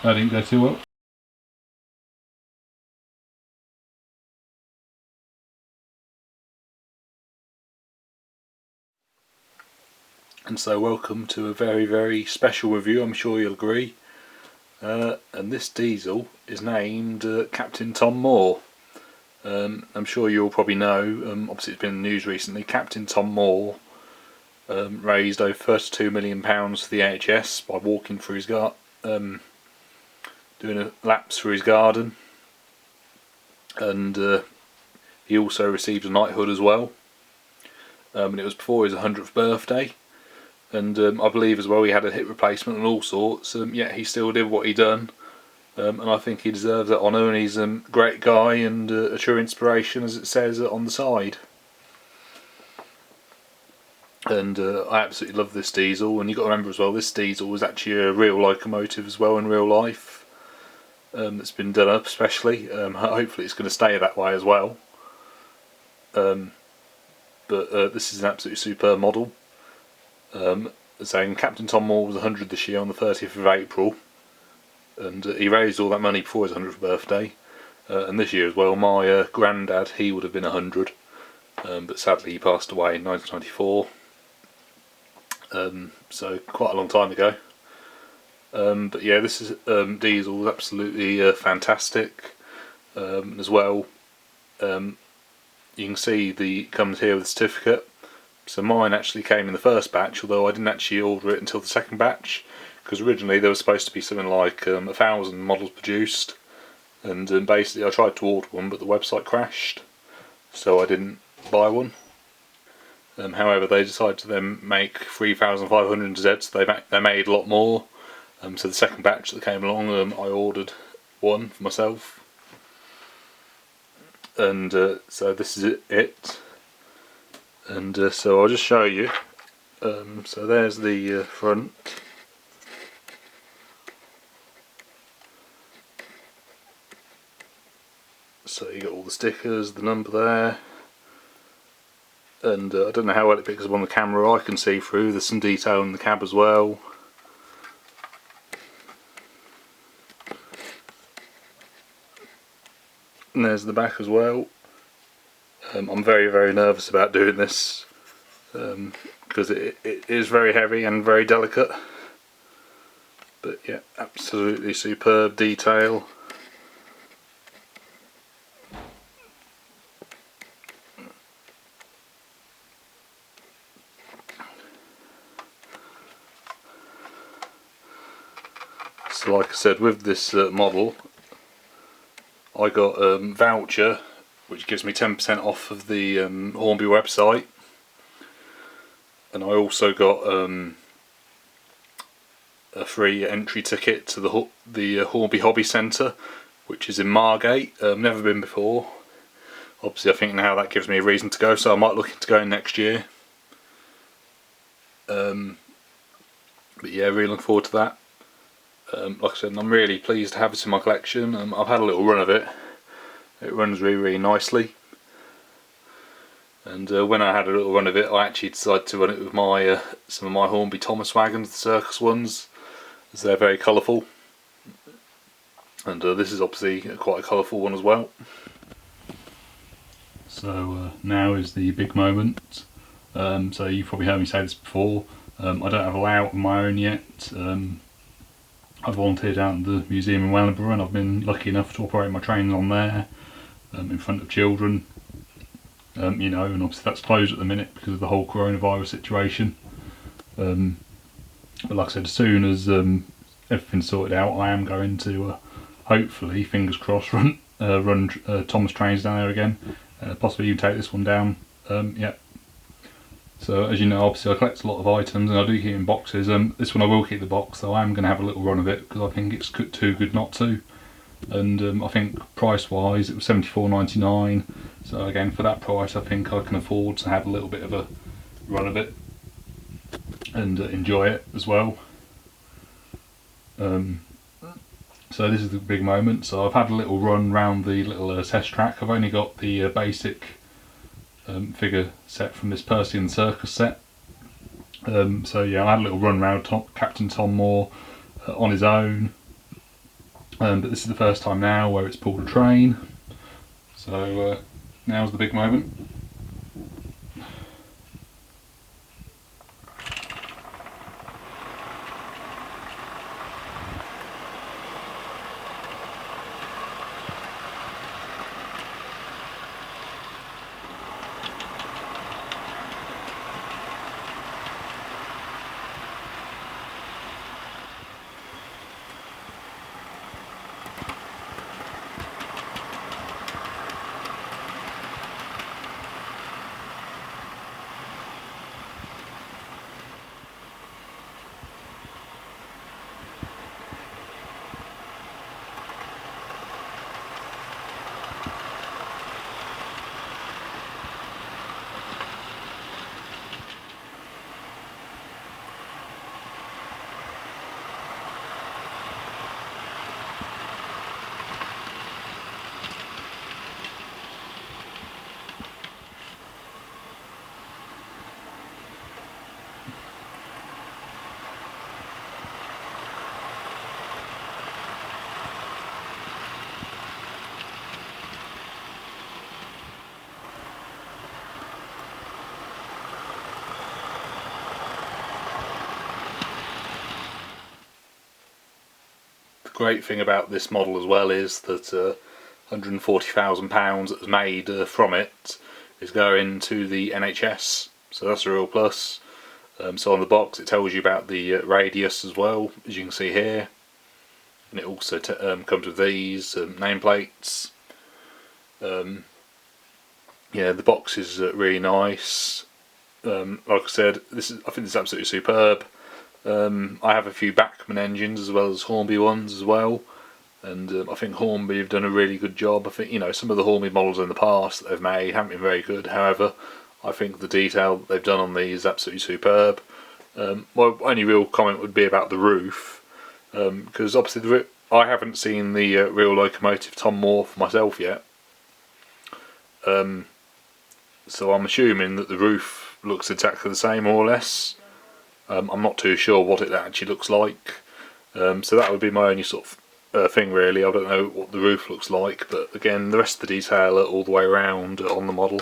That didn't go too well. And so welcome to a very, very special review, I'm sure you'll agree. And this diesel is named Captain Tom Moore. I'm sure you'll probably know, obviously it's been in the news recently, Captain Tom Moore raised over £32 million for the NHS by walking through his garden, doing a laps through his garden. And he also received a knighthood as well. And it was before his 100th birthday. And I believe as well he had a hip replacement and all sorts, yet he still did what he done, and I think he deserves that honour, and he's a great guy and a true inspiration, as it says on the side. And I absolutely love this diesel, and you've got to remember as well, this diesel was actually a real locomotive as well in real life, that's been done up especially. Hopefully it's going to stay that way as well, but this is an absolutely superb model. Saying Captain Tom Moore was 100 this year on the 30th of April, and he raised all that money before his 100th birthday, and this year as well my granddad, he would have been 100, but sadly he passed away in 1994, so quite a long time ago. But yeah, this is diesel is absolutely fantastic, as well. You can see it comes here with a certificate. So mine actually came in the first batch, although I didn't actually order it until the second batch, because originally there was supposed to be something like 1,000 models produced, and basically I tried to order one but the website crashed, so I didn't buy one. However, they decided to then make 3,500 instead, so they made a lot more. So the second batch that came along, I ordered one for myself, and so this is it. And so I'll just show you. So there's the front. So you got all the stickers, the number there, and I don't know how well it picks up on the camera. I can see through. There's some detail in the cab as well. And there's the back as well. I'm very, very nervous about doing this, because it is very heavy and very delicate, but yeah, absolutely superb detail. So like I said, with this model I got a voucher which gives me 10% off of the Hornby website, and I also got a free entry ticket to the Hornby Hobby Centre, which is in Margate. Never been before. Obviously I think now that gives me a reason to go, so I might look into going next year. But yeah, really looking forward to that. Like I said, I'm really pleased to have this in my collection. I've had a little run of it. It runs really, really nicely, and when I had a little run of it I actually decided to run it with my some of my Hornby Thomas wagons, the circus ones, as they're very colourful, and this is obviously quite a colourful one as well. So now is the big moment. So you've probably heard me say this before, I don't have a layout of my own yet. I've volunteered out at the museum in Wellingborough, and I've been lucky enough to operate my training on there, in front of children, you know, and obviously that's closed at the minute because of the whole coronavirus situation. But like I said, as soon as everything's sorted out, I am going to hopefully, fingers crossed, run Thomas trains down there again, possibly even take this one down. Yeah. So as you know, obviously I collect a lot of items and I do keep it in boxes. This one I will keep the box, so I am going to have a little run of it because I think it's too good not to. And I think price wise it was £74.99, so again for that price I think I can afford to have a little bit of a run of it and enjoy it as well. So this is the big moment. So I've had a little run round the little test track. I've only got the basic figure set from this Percy and CIrcus set. So yeah, I had a little run round Captain Tom Moore on his own. but this is the first time now where it's pulled a train, so now's the big moment. The great thing about this model as well is that £140,000 that was made from it is going to the NHS, so that's a real plus. So on the box it tells you about the radius as well, as you can see here, and it also comes with these nameplates. Yeah, the box is really nice. Like I said, I think this is absolutely superb. I have a few Bachmann engines as well as Hornby ones as well, and I think Hornby have done a really good job. I think, you know, some of the Hornby models in the past that they've made haven't been very good. However, I think the detail that they've done on these is absolutely superb. My only real comment would be about the roof, because obviously I haven't seen the real locomotive Tom Moore for myself yet, so I'm assuming that the roof looks exactly the same, more or less. I'm not too sure what it actually looks like, so that would be my only sort of thing really. I don't know what the roof looks like, but again, the rest of the detail all the way around on the model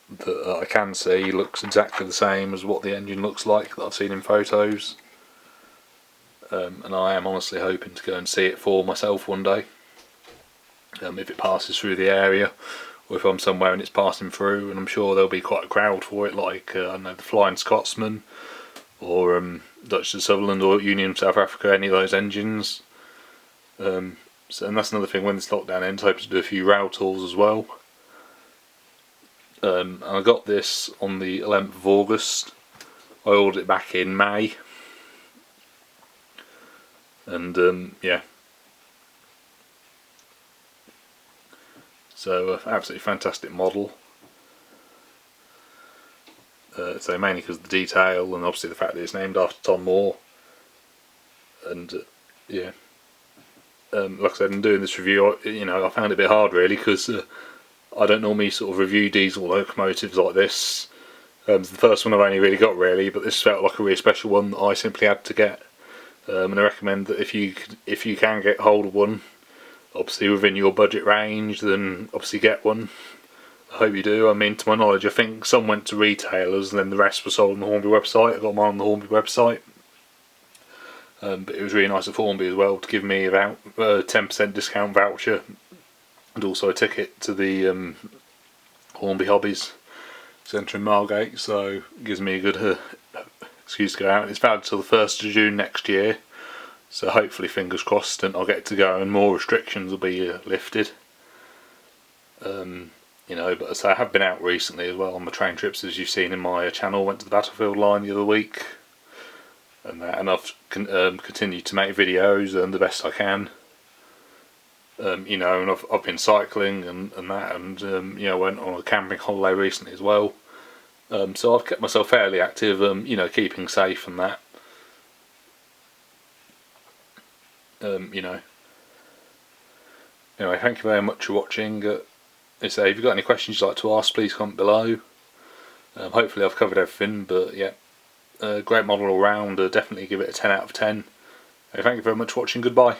that I can see looks exactly the same as what the engine looks like that I've seen in photos, and I am honestly hoping to go and see it for myself one day, if it passes through the area, or if I'm somewhere and it's passing through, and I'm sure there'll be quite a crowd for it, like I don't know, the Flying Scotsman, or Dutch to Sutherland, or Union South Africa, any of those engines. And that's another thing, when this lockdown ends, hoping to do a few rail tours as well. And I got this on the 11th of August. I ordered it back in May, and yeah. So absolutely fantastic model. So mainly because of the detail, and obviously the fact that it's named after Tom Moore. And yeah, like I said, in doing this review, I found it a bit hard really, because I don't normally sort of review diesel locomotives like this. It's the first one I've only really got really, but this felt like a really special one that I simply had to get. And I recommend that if you can get hold of one, obviously within your budget range, then obviously get one. I hope you do. I mean, to my knowledge, I think some went to retailers and then the rest were sold on the Hornby website. I got mine on the Hornby website. But it was really nice of Hornby as well to give me about a 10% discount voucher, and also a ticket to the Hornby Hobbies Centre in Margate, so it gives me a good excuse to go out. It's valid till the 1st of June next year, so hopefully, fingers crossed, and I'll get to go and more restrictions will be lifted. But as I have been out recently as well on my train trips, as you've seen in my channel. Went to the Battlefield line the other week, and I've continued to make videos the best I can. And I've been cycling and that, and went on a camping holiday recently as well. So I've kept myself fairly active, keeping safe and that. Anyway, thank you very much for watching. If you've got any questions you'd like to ask, please comment below. Hopefully I've covered everything, but yeah, great model all round. Definitely give it a 10 out of 10. Thank you very much for watching. Goodbye.